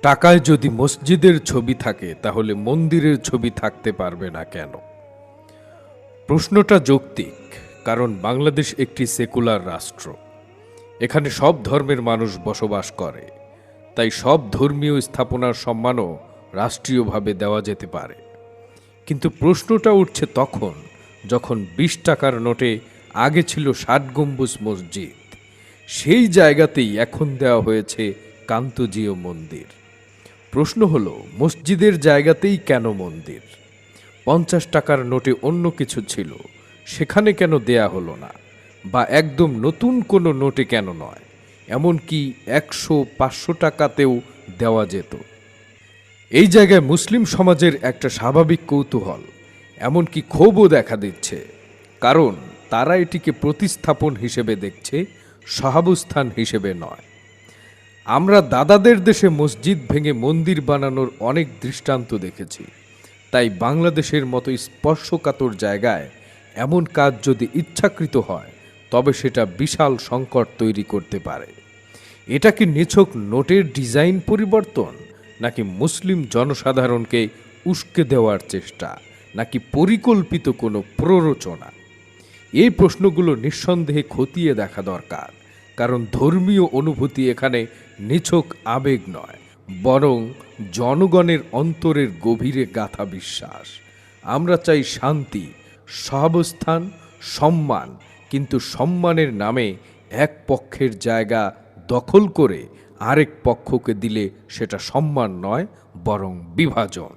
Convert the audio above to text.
টাকায় যদি মসজিদের ছবি থাকে তাহলে মন্দিরের ছবি থাকতে পারবে না কেন? প্রশ্নটা যৌক্তিক, কারণ বাংলাদেশ একটি সেকুলার রাষ্ট্র। এখানে সব ধর্মের মানুষ বসবাস করে, তাই সব ধর্মীয় স্থাপনার সম্মানও রাষ্ট্রীয়ভাবে দেওয়া যেতে পারে। কিন্তু প্রশ্নটা উঠছে তখন যখন ২০ টাকার নোটে আগে ছিল ৬০ গম্বুজ মসজিদ, সেই জায়গাতেই এখন দেওয়া হয়েছে কান্তজিও মন্দির। প্রশ্ন হলো, মসজিদের জায়গাতেই কেন মন্দির? ৫০ টাকার নোটে অন্য কিছু ছিল, সেখানে কেন দেয়া হলো না? বা একদম নতুন কোনো নোটে কেন নয়? এমনকি ১০০-৫০০ টাকাতেও দেওয়া যেত। এই জায়গায় মুসলিম সমাজের একটা স্বাভাবিক কৌতূহল, এমনকি ক্ষোভও দেখা দিচ্ছে, কারণ তারা এটিকে প্রতিস্থাপন হিসেবে দেখছে, সহাবস্থান হিসেবে নয়। আমরা দাদাদের দেশে মসজিদ ভেঙে মন্দির বানানোর অনেক দৃষ্টান্ত দেখেছি, তাই বাংলাদেশের মতো স্পর্শকাতর জায়গায় এমন কাজ যদি ইচ্ছাকৃত হয়, তবে সেটা বিশাল সংকট তৈরি করতে পারে। এটা কি নিছক নোটের ডিজাইন পরিবর্তন, নাকি মুসলিম জনসাধারণকে উস্কে দেওয়ার চেষ্টা, নাকি পরিকল্পিত কোনো প্ররোচনা? এই প্রশ্নগুলো নিঃসন্দেহে খতিয়ে দেখা দরকার, কারণ ধর্মীয় অনুভূতি এখানে নিছক আবেগ নয়, বরং জনগণের অন্তরের গভীরে গাঁথা বিশ্বাস। আমরা চাই শান্তি, সহাবস্থান, সম্মান, কিন্তু সম্মানের নামে এক পক্ষের জায়গা দখল করে আরেক পক্ষকে দিলে সেটা সম্মান নয়, বরং বিভাজন।